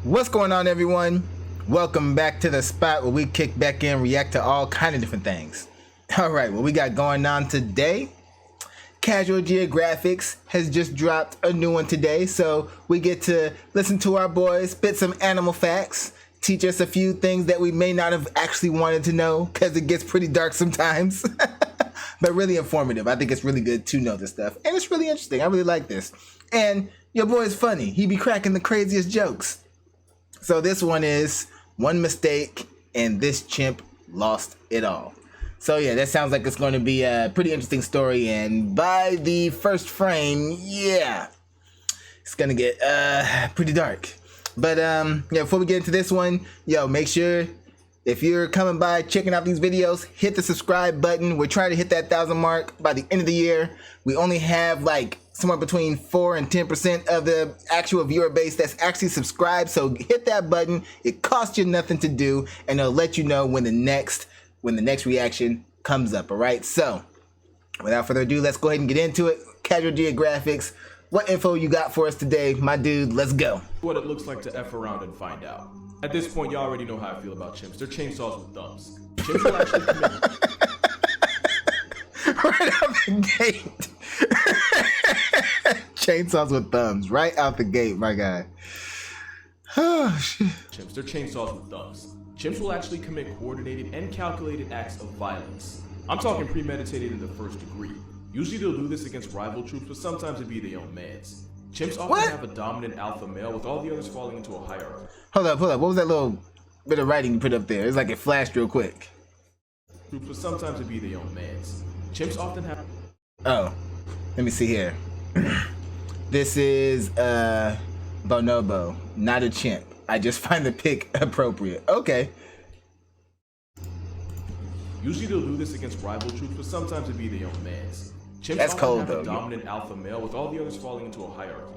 What's going on, everyone? Welcome back to the spot where we kick back in, react to all kind of different things. All right, what we got going on today? Casual Geographics has just dropped a new one today, so we get to listen to our boys spit some animal facts, teach us a few things that we may not have actually wanted to know because it gets pretty dark sometimes. But really informative. I think it's really good to know this stuff, and it's really interesting. I really like this. And your boy is funny. He be cracking the craziest jokes. So this one is one mistake and this chimp lost it all. So yeah, that sounds like it's going to be a pretty interesting story, and by the first frame, yeah, it's gonna get pretty dark. But yeah, before we get into this one, yo, make sure if you're coming by checking out these videos, hit the subscribe button. We're trying to hit that 1,000 mark by the end of the year. We only have like somewhere between 4 and 10% of the actual viewer base that's actually subscribed. So hit that button. It costs you nothing to do, and it'll let you know when the next reaction comes up. All right. So without further ado, let's go ahead and get into it. Casual Geographics, what info you got for us today, my dude? Let's go. What it looks like to F around and find out. At this point, y'all already know how I feel about chimps. They're chainsaws with thumbs. Chimps will actually commit... Right out the gate. Chainsaws with thumbs. Right out the gate, my guy. Oh, shit. Chimps, they're chainsaws with thumbs. Chimps will actually commit coordinated and calculated acts of violence. I'm talking premeditated in the first degree. Usually they'll do this against rival troops, but sometimes it'd be their own mans. Chimps often have a dominant alpha male, with all the others falling into a hierarchy. Hold up. What was that little bit of writing you put up there? It's like it flashed real quick. But sometimes it'd be their own mans. Chimps often have... Oh, let me see here. This is bonobo, not a chimp. I just find the pic appropriate. Okay. Usually they'll do this against rival troops, but sometimes it'd be their own mans. Chimps That's often cold, have though. a dominant alpha male, with all the others falling into a hierarchy.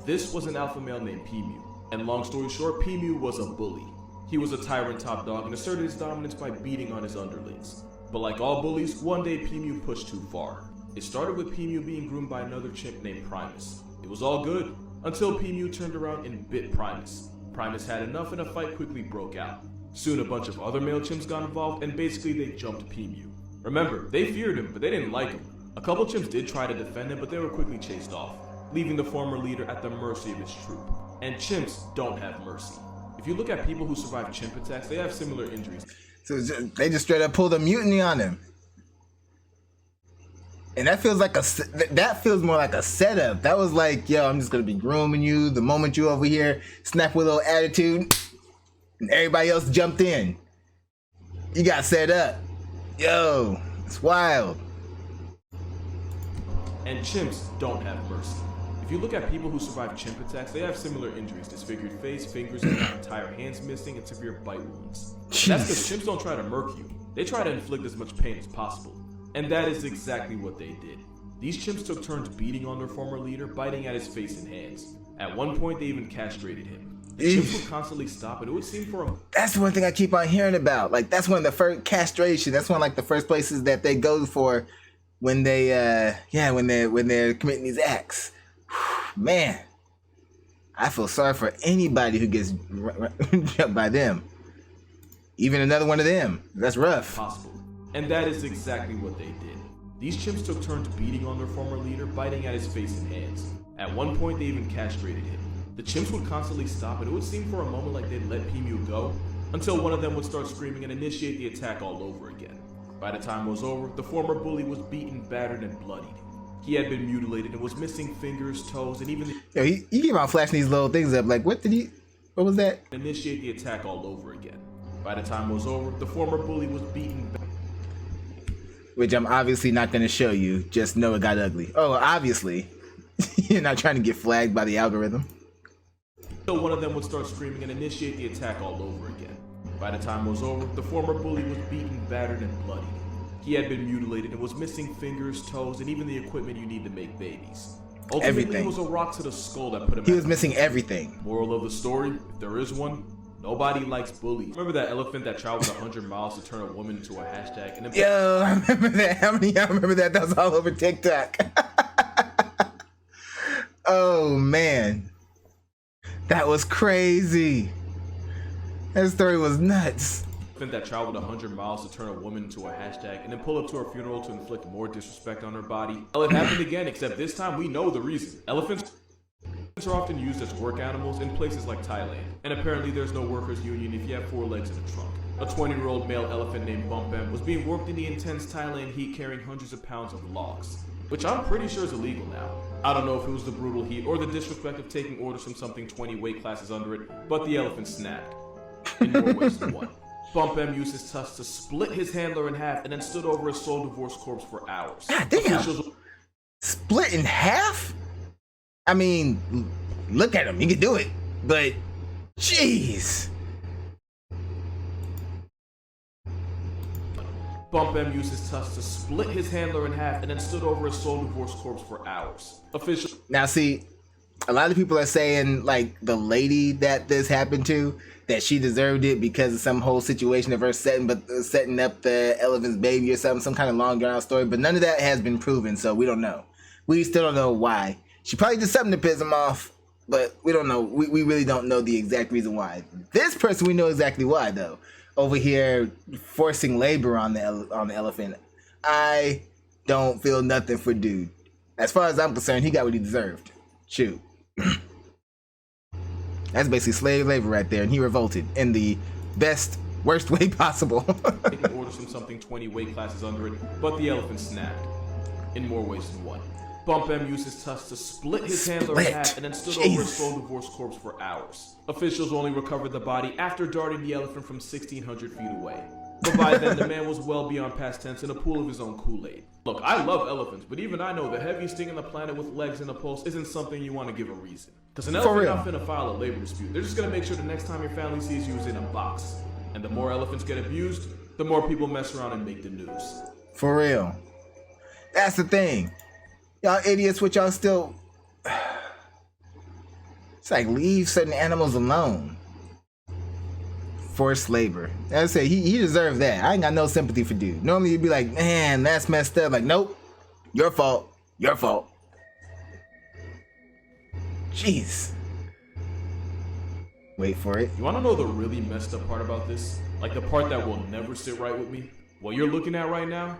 This was an alpha male named P-Mew, and long story short, P-Mew was a bully. He was a tyrant top dog and asserted his dominance by beating on his underlings. But like all bullies, one day P-Mew pushed too far. It started with P-Mew being groomed by another chimp named Primus. It was all good, until P-Mew turned around and bit Primus. Primus had enough and a fight quickly broke out. Soon a bunch of other male chimps got involved, and basically they jumped P-Mew. Remember, they feared him, but they didn't like him. A couple chimps did try to defend him, but they were quickly chased off, leaving the former leader at the mercy of his troop. And chimps don't have mercy. If you look at people who survive chimp attacks, they have similar injuries. So they just straight up pulled a mutiny on him. And that feels like that feels more like a setup. That was like, yo, I'm just gonna be grooming you. The moment you over here snap with a little attitude, and everybody else jumped in, you got set up. Yo, it's wild. And chimps don't have mercy. If you look at people who survive chimp attacks, they have similar injuries: disfigured face, fingers, and entire hands missing, and severe bite wounds. That's because chimps don't try to murk you. They try to inflict as much pain as possible. And that is exactly what they did. These chimps took turns beating on their former leader, biting at his face and hands. At one point, they even castrated him. The chimps would constantly stop, and it would seem for him. That's the one thing I keep on hearing about. Like, that's one of the first castration. That's one of like the first places that they go for when they when they're committing these acts. Man, I feel sorry for anybody who gets jumped by them. Even another one of them. That's rough. Possible. And that is exactly what they did. These chimps took turns beating on their former leader, biting at his face and hands. At one point, they even castrated him. The chimps would constantly stop, and it would seem for a moment like they'd let P-Mew go, until one of them would start screaming and initiate the attack all over again. By the time it was over, the former bully was beaten, battered, and bloodied. He had been mutilated and was missing fingers, toes, and even Yo, he keep on flashing these little things up. Like, what was that? Initiate the attack all over again. By the time it was over, the former bully was beaten, which I'm obviously not going to show you. Just know it got ugly. Oh, obviously. You're not trying to get flagged by the algorithm. So one of them would start screaming and initiate the attack all over again. By the time it was over, the former bully was beaten, battered, and bloodied. He had been mutilated and was missing fingers, toes, and even the equipment you need to make babies. Ultimately, Everything. It was a rock to the skull that put him. He was missing everything. Moral of the story, if there is one, nobody likes bullies. Remember that elephant that traveled 100 miles to turn a woman into a hashtag? And then Yo, I remember that. How many of y'all remember that? That was all over TikTok. Oh, man. That was crazy. That story was nuts. That traveled 100 miles to turn a woman into a hashtag and then pull up to her funeral to inflict more disrespect on her body. Well, it happened again, except this time we know the reason. Elephants are often used as work animals in places like Thailand, and apparently there's no workers' union if you have 4 legs in a trunk. A 20-year-old male elephant named Bumpem was being worked in the intense Thailand heat carrying hundreds of pounds of logs, which I'm pretty sure is illegal now. I don't know if it was the brutal heat or the disrespect of taking orders from something 20 weight classes under it, but the elephant snapped. In more ways than one. Bumpem used his tusks to split his handler in half and then stood over his soul divorced corpse for hours. God damn! Split in half? I mean, look at him, he can do it, but jeez. Bumpem used his tusks to split his handler in half and then stood over his soul divorced corpse for hours. Officials. Now see, a lot of people are saying like the lady that this happened to, that she deserved it because of some whole situation of her setting up the elephant's baby or something, some kind of long drawn out story, but none of that has been proven, so we don't know. We still don't know why. She probably did something to piss him off, but we don't know. We really don't know the exact reason why. This person, we know exactly why though. Over here forcing labor on the elephant. I don't feel nothing for dude. As far as I'm concerned, he got what he deserved. Shoot. That's basically slave labor right there, and he revolted in the worst way possible. Taking orders from something 20 weight classes under it, but the elephant snapped. In more ways than one. Bumpem used his tusks to split his handler in half and then stood over his soul divorced corpse for hours. Officials only recovered the body after darting the elephant from 1,600 feet away. But by then, the man was well beyond past tense in a pool of his own Kool-Aid. Look, I love elephants, but even I know the heaviest thing on the planet with legs and a pulse isn't something you want to give a reason. Because an elephant not finna file a labor dispute. They're just gonna make sure the next time your family sees you is in a box. And the more elephants get abused, the more people mess around and make the news. For real. That's the thing. Y'all idiots, what y'all still... It's like, leave certain animals alone. Forced labor. As I say, he deserved that. I ain't got no sympathy for dude. Normally you'd be like, man, that's messed up. Like, nope. Your fault. Your fault. Jeez. Wait for it. You wanna know the really messed up part about this? Like the part that will never sit right with me? What you're looking at right now?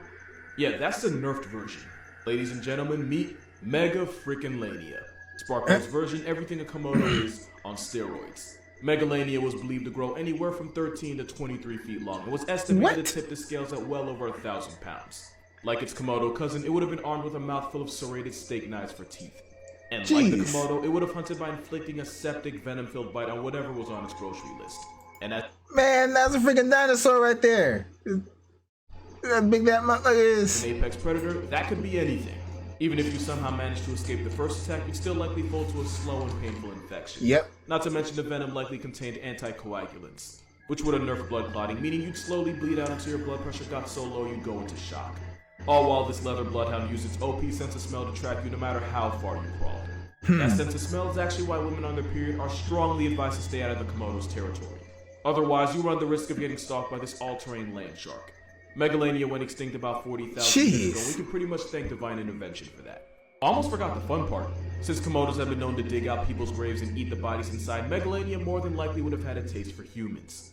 Yeah, that's the nerfed version. Ladies and gentlemen, meet Megalania. Sparkle's version, everything a Komodo is on steroids. Megalania was believed to grow anywhere from 13 to 23 feet long and was estimated to tip the scales at well over 1,000 pounds. Like its Komodo cousin, it would have been armed with a mouthful of serrated steak knives for teeth. And like the Komodo, it would have hunted by inflicting a septic, venom-filled bite on whatever was on its grocery list. And man, that's a freaking dinosaur right there. That big that motherfucker is. An apex predator, that could be anything. Even if you somehow manage to escape the first attack, you'd still likely fall to a slow and painful infection. Yep. Not to mention the venom likely contained anticoagulants, which would have nerfed blood clotting, meaning you'd slowly bleed out until your blood pressure got so low you'd go into shock. All while this leather bloodhound used its OP sense of smell to track you no matter how far you crawled. That sense of smell is actually why women on their period are strongly advised to stay out of the Komodo's territory. Otherwise, you run the risk of getting stalked by this all-terrain land shark. Megalania went extinct about 40,000 years ago. We can pretty much thank divine intervention for that. Almost forgot the fun part. Since Komodos have been known to dig out people's graves and eat the bodies inside, Megalania more than likely would have had a taste for humans.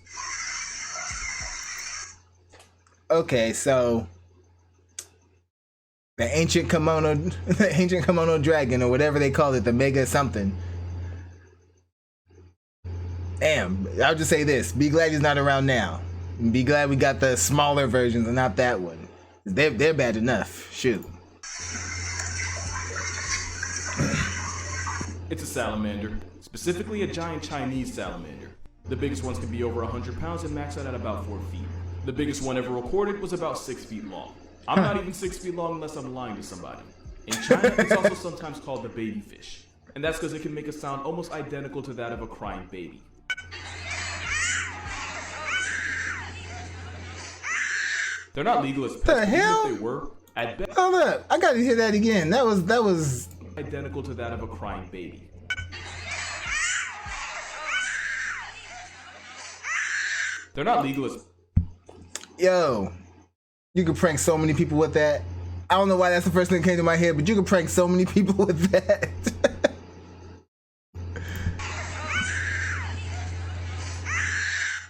Okay, so the ancient Komodo dragon, or whatever they call it, the mega something. Damn, I'll just say this: be glad he's not around now. Be glad we got the smaller versions and not that one. They're bad enough. Shoot. It's a salamander, specifically a giant Chinese salamander. The biggest ones can be over 100 pounds and max out at about 4 feet. The biggest one ever recorded was about 6 feet long. I'm not even 6 feet long unless I'm lying to somebody. In China, it's also sometimes called the baby fish. And that's because it can make a sound almost identical to that of a crying baby. They're not legal as pets, but even if they were, at best, hold up, I gotta hear that again. That was identical to that of a crying baby. They're not legal as... Yo, you could prank so many people with that. I don't know why that's the first thing that came to my head, but you could prank so many people with that.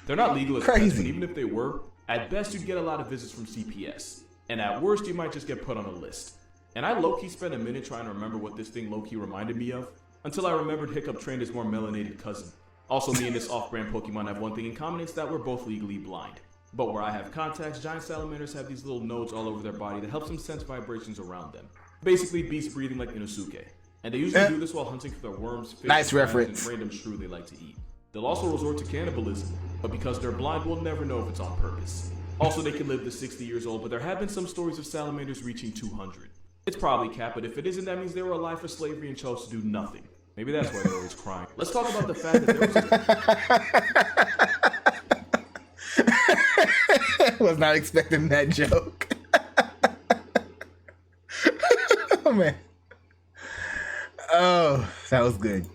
They're not legal as pets, Crazy. but even if they were, at best you'd get a lot of visits from CPS. And at worst, you might just get put on a list. And I low-key spent a minute trying to remember what this thing low-key reminded me of, until I remembered Hiccup trained his more melanated cousin. Also, me and this off-brand Pokemon have one thing in common, it's that we're both legally blind. But where I have contacts, giant salamanders have these little nodes all over their body that helps them sense vibrations around them. Basically, beast breathing like Inosuke. And they usually do this while hunting for their worms, fish, Nice reference. and random shrew they like to eat. They'll also resort to cannibalism, but because they're blind, we'll never know if it's on purpose. Also, they can live to 60 years old, but there have been some stories of salamanders reaching 200. It's probably capped, but if it isn't, that means they were alive for slavery and chose to do nothing. Maybe that's why they're always crying. Let's talk about the fact that there was Was not expecting that joke. Oh man. Oh, that was good.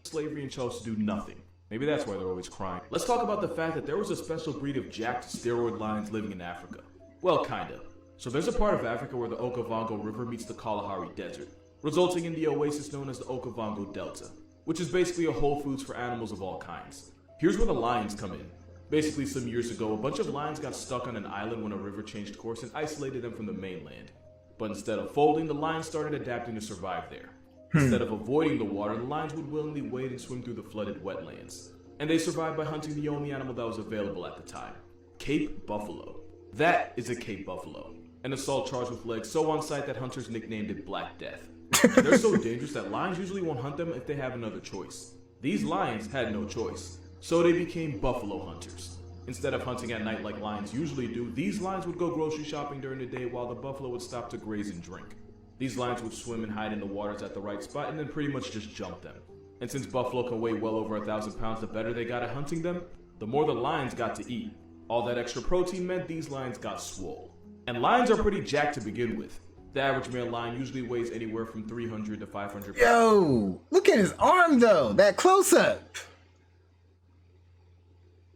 slavery and chose to do nothing. Maybe that's why they're always crying. Let's talk about the fact that there was a special breed of jacked steroid lions living in Africa. Well, kinda. So there's a part of Africa where the Okavango River meets the Kalahari Desert, resulting in the oasis known as the Okavango Delta, which is basically a Whole Foods for animals of all kinds. Here's where the lions come in. Basically, some years ago, a bunch of lions got stuck on an island when a river changed course and isolated them from the mainland. But instead of folding, the lions started adapting to survive there. Instead of avoiding the water, the lions would willingly wade and swim through the flooded wetlands. And they survived by hunting the only animal that was available at the time, Cape buffalo. That is a Cape buffalo, an assault charged with legs so on sight that hunters nicknamed it Black Death. And they're so dangerous that lions usually won't hunt them if they have another choice. These lions had no choice, so they became buffalo hunters. Instead of hunting at night like lions usually do, these lions would go grocery shopping during the day while the buffalo would stop to graze and drink. These lions would swim and hide in the waters at the right spot and then pretty much just jump them. And since buffalo can weigh well over 1,000 pounds, the better they got at hunting them, the more the lions got to eat. All that extra protein meant these lions got swole. And lions are pretty jacked to begin with. The average male lion usually weighs anywhere from 300 to 500 pounds. Yo, look at his arm though, that close up.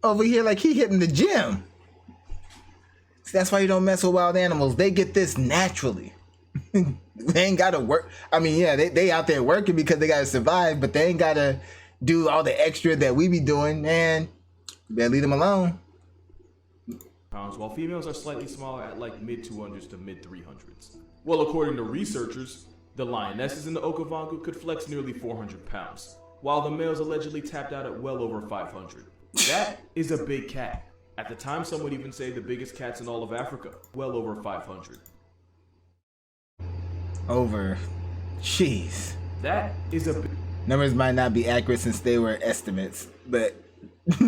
Over here like he hitting the gym. See, that's why you don't mess with wild animals. They get this naturally. They ain't gotta work. I mean, yeah, they out there working because they gotta survive, but they ain't gotta do all the extra that we be doing, man. You better leave them alone. Pounds, while females are slightly smaller at like mid 200s to mid 300s. Well, according to researchers, the lionesses in the Okavango could flex nearly 400 pounds, while the males allegedly tapped out at well over 500. That is a big cat. At the time, some would even say the biggest cats in all of Africa, well over 500. Over. Jeez. That is a big... Numbers might not be accurate since they were estimates, but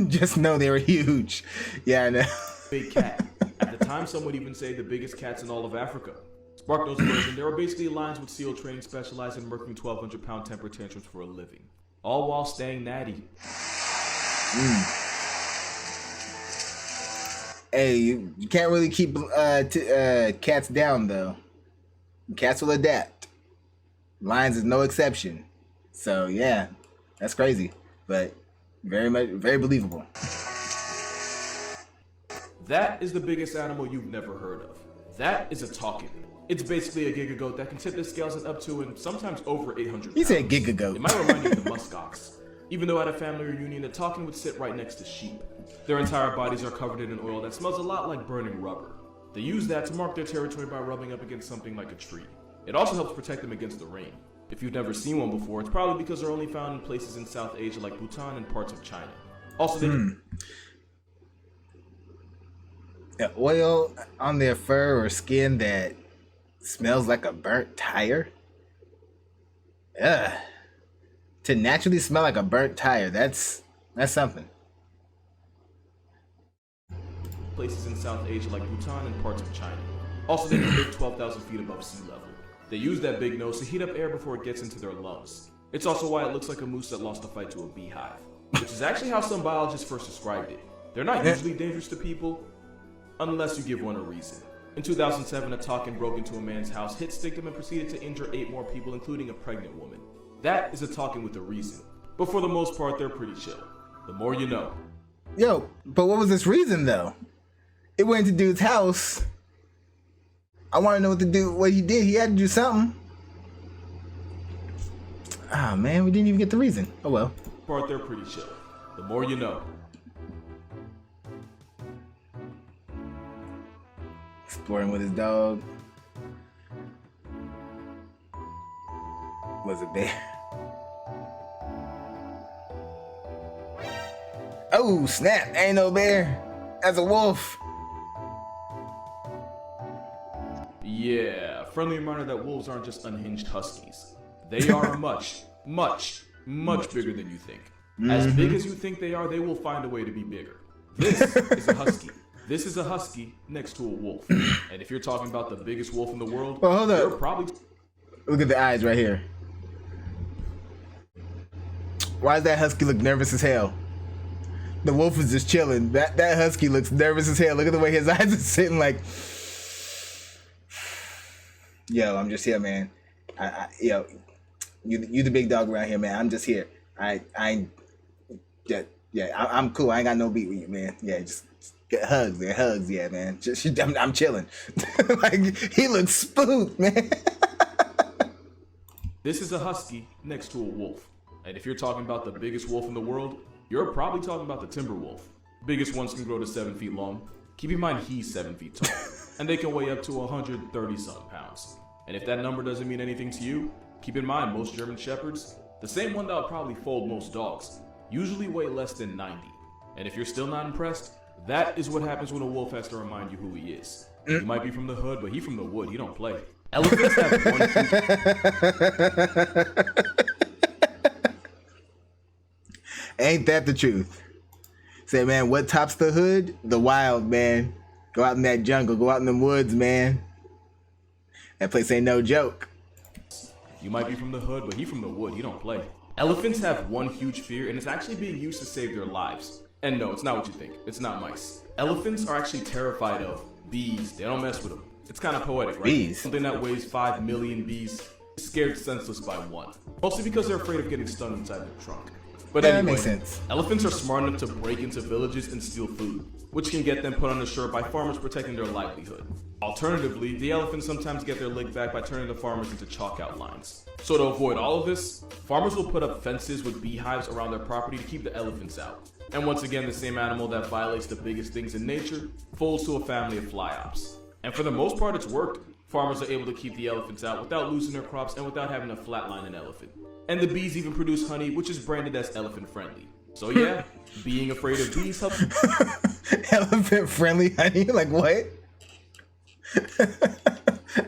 just know they were huge. Yeah, I know. Big cat. At the time, some would even say the biggest cats in all of Africa. Sparkno's version, there were basically lions with SEAL training specialized in working 1,200-pound temper tantrums for a living. All while staying natty. Hey, you can't really keep cats down, though. Cats will adapt. Lions is no exception. So, yeah, that's crazy. But very believable. That is the biggest animal you've never heard of. That is a takin. It's basically a gigagoat that can tip the scales at up to and sometimes over 800 pounds. He said gigagoat. It might remind you of the muskox. Even though at a family reunion, the takin would sit right next to sheep. Their entire bodies are covered in an oil that smells a lot like burning rubber. They use that to mark their territory by rubbing up against something like a tree. It also helps protect them against the rain. If you've never seen one before, it's probably because they're only found in places in South Asia like Bhutan and parts of China. Also, they The oil on their fur or skin that smells like a burnt tire? Ugh. To naturally smell like a burnt tire, that's something. places in South Asia like Bhutan and parts of China. Also, they can live 12,000 feet above sea level. They use that big nose to heat up air before it gets into their lungs. It's also why it looks like a moose that lost a fight to a beehive, which is actually how some biologists first described it. They're not usually dangerous to people, unless you give one a reason. In 2007, a takin broke into a man's house, hit, sticked him, and proceeded to injure 8 more people, including a pregnant woman. That is a takin with a reason. But for the most part, they're pretty chill. The more you know. Yo, but what was this reason though? It went into dude's house. I want to know what he did. He had to do something. Ah, man, we didn't even get the reason. Oh well. Part they're pretty chill. The more you know. Sporting with his dog. Was a bear. Oh, snap. Ain't no bear. That's a wolf. Yeah, friendly reminder that wolves aren't just unhinged huskies. They are much bigger than you think. As big as you think they are, they will find a way to be bigger. This is a husky. This is a husky next to a wolf. And if you're talking about the biggest wolf in the world, well, hold you're up. probably... Look at the eyes right here. Why does that husky look nervous as hell? The wolf is just chilling. That husky looks nervous as hell. Look at the way his eyes are sitting like... Yo, I'm just here, man. Yo, you the big dog around here, man. I'm just here. I'm cool. I ain't got no beat with you, man. Yeah, just get hugs, man. Hugs, yeah, man. I'm chilling. Like, he looks spooked, man. This is a husky next to a wolf. And if you're talking about the biggest wolf in the world, you're probably talking about the timber wolf. Biggest ones can grow to 7 feet long. Keep in mind he's 7 feet tall. And they can weigh up to 130-something pounds. And if that number doesn't mean anything to you, keep in mind most German shepherds, the same one that'll probably fold most dogs, usually weigh less than 90. And if you're still not impressed, that is what happens when a wolf has to remind you who he is. He might be from the hood, but he from the wood. He don't play. Elephants have one huge... Ain't that the truth? Say, man, what tops the hood? The wild, man. Go out in that jungle. Go out in them woods, man. That place ain't no joke. You might be from the hood, but he from the wood. He don't play. Elephants have one huge fear, and it's actually being used to save their lives. And no, it's not what you think. It's not mice. Elephants are actually terrified of bees. They don't mess with them. It's kind of poetic, right? Bees? Something that weighs 5 million bees, scared senseless by one. Mostly because they're afraid of getting stung inside their trunk. But Yeah, anyway, that makes sense. Elephants are smart enough to break into villages and steal food, which can get them put on the shirt by farmers protecting their livelihood. Alternatively, the elephants sometimes get their lick back by turning the farmers into chalk outlines. So to avoid all of this, farmers will put up fences with beehives around their property to keep the elephants out. And once again, the same animal that violates the biggest things in nature folds to a family of flyops. And for the most part, it's worked. Farmers are able to keep the elephants out without losing their crops and without having to flatline an elephant. And the bees even produce honey, which is branded as elephant friendly. So yeah, being afraid of bees helps. Elephant friendly honey? Like what?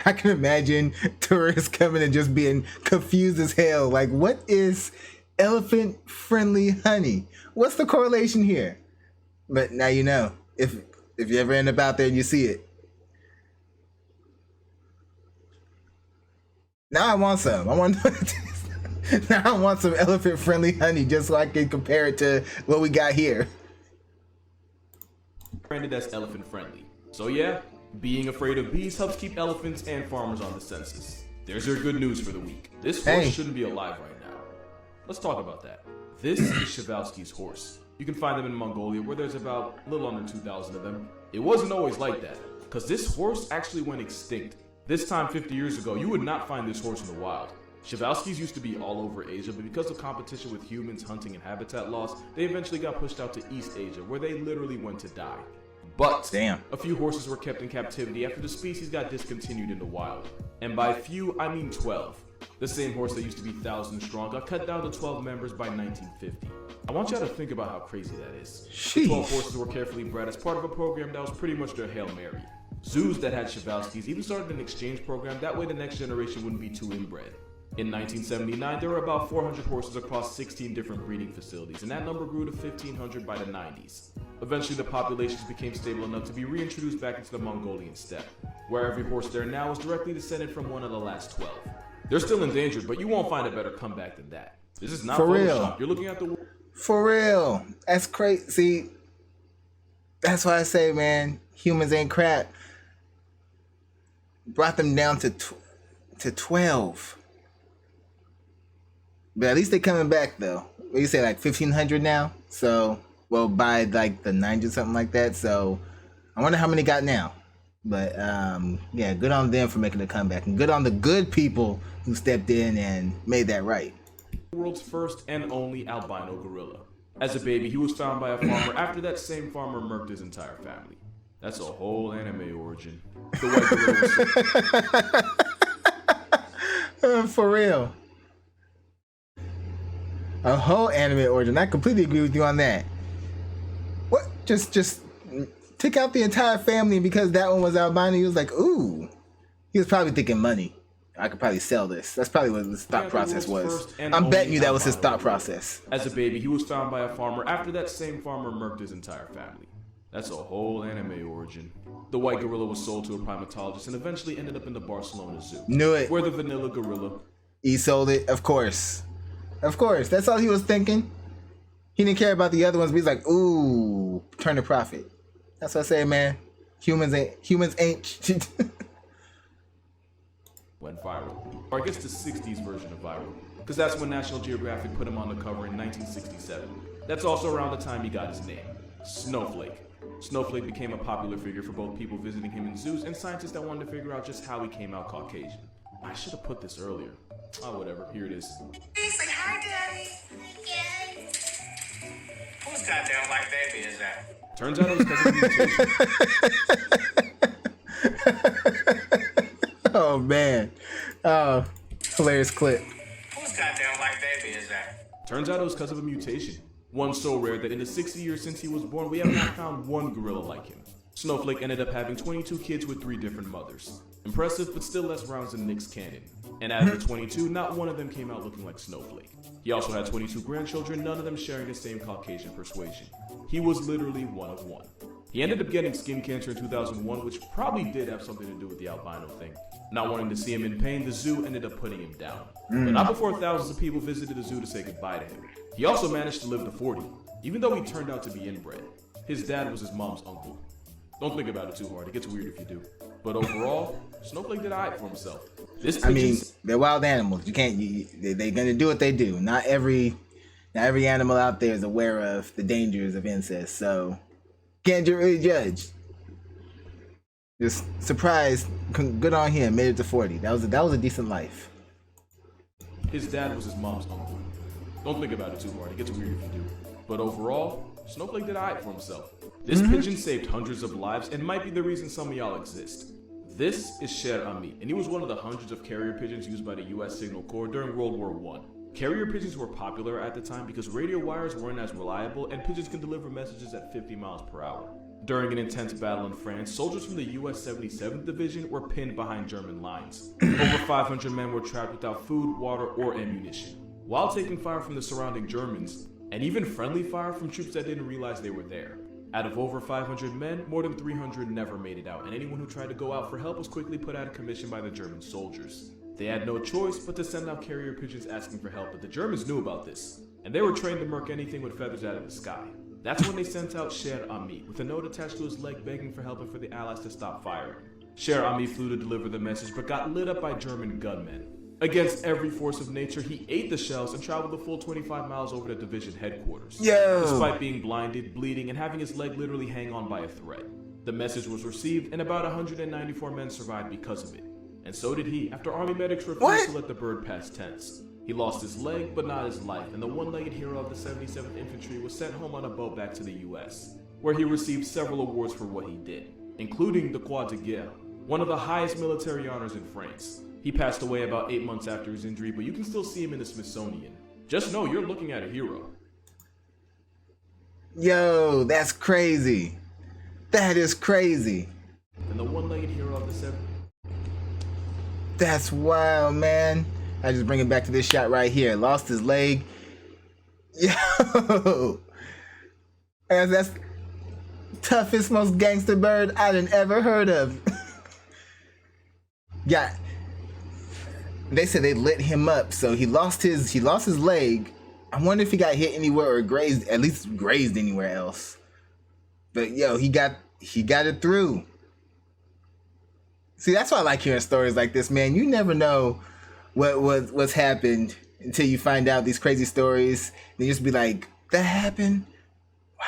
I can imagine tourists coming and just being confused as hell. Like, what is elephant friendly honey? What's the correlation here? But now you know. If you ever end up out there and you see it. Now I want some. Now I want some elephant friendly honey just so I can compare it to what we got here. Branded as elephant friendly. So yeah, being afraid of bees helps keep elephants and farmers on the census. There's your good news for the week. This horse shouldn't be alive right now. Let's talk about that. This is Przewalski's horse. You can find them in Mongolia where there's about a little under 2,000 of them. It wasn't always like that, because this horse actually went extinct. This time 50 years ago, you would not find this horse in the wild. Przewalski's used to be all over Asia, but because of competition with humans, hunting, and habitat loss, they eventually got pushed out to East Asia, where they literally went to die. But a few horses were kept in captivity after the species got discontinued in the wild. And by few, I mean 12. The same horse that used to be thousands strong got cut down to 12 members by 1950. I want y'all to think about how crazy that is. The 12 horses were carefully bred as part of a program that was pretty much their Hail Mary. Zoos that had Przewalski's even started an exchange program, that way the next generation wouldn't be too inbred. In 1979, there were about 400 horses across 16 different breeding facilities, and that number grew to 1,500 by the 90s. Eventually, the populations became stable enough to be reintroduced back into the Mongolian steppe, where every horse there now is directly descended from one of the last 12. They're still endangered, but you won't find a better comeback than that. This is not Photoshop. You're looking at the... For real. That's crazy. See, that's why I say, man, humans ain't crap. Brought them down to 12. But at least they're coming back, though. What do you say, like 1,500 now? So, well, by like the 90s, something like that. So, I wonder how many got now. But, yeah, good on them for making a comeback. And good on the good people who stepped in and made that right. The world's first and only albino gorilla. As a baby, he was found by a farmer after that same farmer murked his entire family. That's a whole anime origin. The white gorilla was For real. A whole anime origin. I completely agree with you on that. What? Just took out the entire family because that one was albino. He was like, ooh. He was probably thinking money. I could probably sell this. That's probably what his thought process was. I'm betting you that was his thought process. As a baby, he was found by a farmer after that same farmer murked his entire family. That's a whole anime origin. The white gorilla was sold to a primatologist and eventually ended up in the Barcelona Zoo. Knew it. Where the vanilla gorilla. He sold it, of course. Of course. That's all he was thinking. He didn't care about the other ones, but he's like, ooh, turn a profit. That's what I say, man. Humans ain't Went viral. Or I guess the 60s version of viral. Because that's when National Geographic put him on the cover in 1967. That's also around the time he got his name. Snowflake. Snowflake became a popular figure for both people visiting him in zoos and scientists that wanted to figure out just how he came out Caucasian. I should have put this earlier. Oh, whatever. Here it is. Hey, say hi, Daddy. Hi, Daddy. Whose goddamn white baby is that? Turns out it was because of mutation. Oh, man. Oh, hilarious clip. Whose goddamn white baby is that? Turns out it was because of a mutation. One so rare that in the 60 years since he was born, we have not found one gorilla like him. Snowflake ended up having 22 kids with 3 different mothers. Impressive, but still less rounds than Nick's canon. And out of the 22, not one of them came out looking like Snowflake. He also had 22 grandchildren, none of them sharing the same Caucasian persuasion. He was literally one of one. He ended up getting skin cancer in 2001, which probably did have something to do with the albino thing. Not wanting to see him in pain, the zoo ended up putting him down. But not before thousands of people visited the zoo to say goodbye to him. He also managed to live to 40, even though he turned out to be inbred. His dad was his mom's uncle. Don't think about it too hard, it gets weird if you do. But overall, Snowflake did alright for himself. I mean, they're wild animals. You can't. They're gonna do what they do. Not every animal out there is aware of the dangers of incest, so can't really judge. Just surprised. Good on him. Made it to 40. That was a decent life. His dad was his mom's uncle. Don't think about it too hard. It gets weird if you do. But overall, Snowflake did alright for himself. This pigeon saved hundreds of lives and might be the reason some of y'all exist. This is Cher Ami, and he was one of the hundreds of carrier pigeons used by the US Signal Corps during World War I. Carrier pigeons were popular at the time because radio wires weren't as reliable and pigeons can deliver messages at 50 miles per hour. During an intense battle in France, soldiers from the US 77th Division were pinned behind German lines. Over 500 men were trapped without food, water, or ammunition, while taking fire from the surrounding Germans, and even friendly fire from troops that didn't realize they were there. Out of over 500 men, more than 300 never made it out, and anyone who tried to go out for help was quickly put out of commission by the German soldiers. They had no choice but to send out carrier pigeons asking for help, but the Germans knew about this, and they were trained to murk anything with feathers out of the sky. That's when they sent out Cher Ami, with a note attached to his leg begging for help and for the Allies to stop firing. Cher Ami flew to deliver the message, but got lit up by German gunmen. Against every force of nature, he ate the shells and traveled the full 25 miles over to division headquarters. Despite being blinded, bleeding, and having his leg literally hang on by a thread. The message was received, and about 194 men survived because of it. And so did he, after Army medics refused to let the bird pass tense. He lost his leg, but not his life, and the one-legged hero of the 77th Infantry was sent home on a boat back to the US, where he received several awards for what he did, including the Croix de Guerre, one of the highest military honors in France. He passed away about 8 months after his injury, but you can still see him in the Smithsonian. Just know you're looking at a hero. Yo, that's crazy. That is crazy. And the one-legged hero of the 7th. That's wild, man. I just bring it back to this shot right here. Lost his leg. Yo. That's toughest, most gangster bird I done ever heard of. Yeah. They said they lit him up, so he lost his leg. I wonder if he got hit anywhere or grazed, at least grazed anywhere else. But yo, he got it through. See, that's why I like hearing stories like this, man. You never know what's happened until you find out these crazy stories. Then you just be like, that happened? Wow.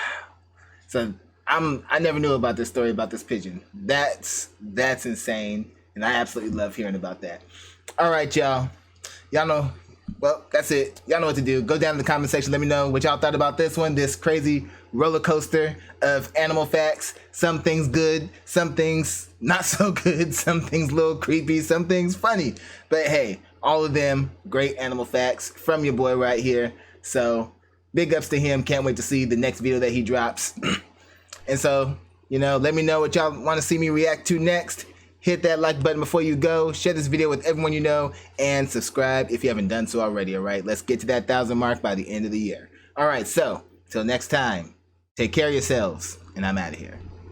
So I never knew about this story about this pigeon. That's insane. And I absolutely love hearing about that. All right, y'all. Y'all know Well, that's it. Y'all know what to do. Go down in the comment section. Let me know what y'all thought about this one. This crazy roller coaster of animal facts. Some things good, some things not so good, some things a little creepy, some things funny. But hey, all of them great animal facts from your boy right here. So big ups to him. Can't wait to see the next video that he drops. And so, you know, let me know what y'all want to see me react to next. Hit that like button before you go. Share this video with everyone you know. And subscribe if you haven't done so already, all right? Let's get to that 1,000 mark by the end of the year. All right, so, till next time, take care of yourselves. And I'm out of here.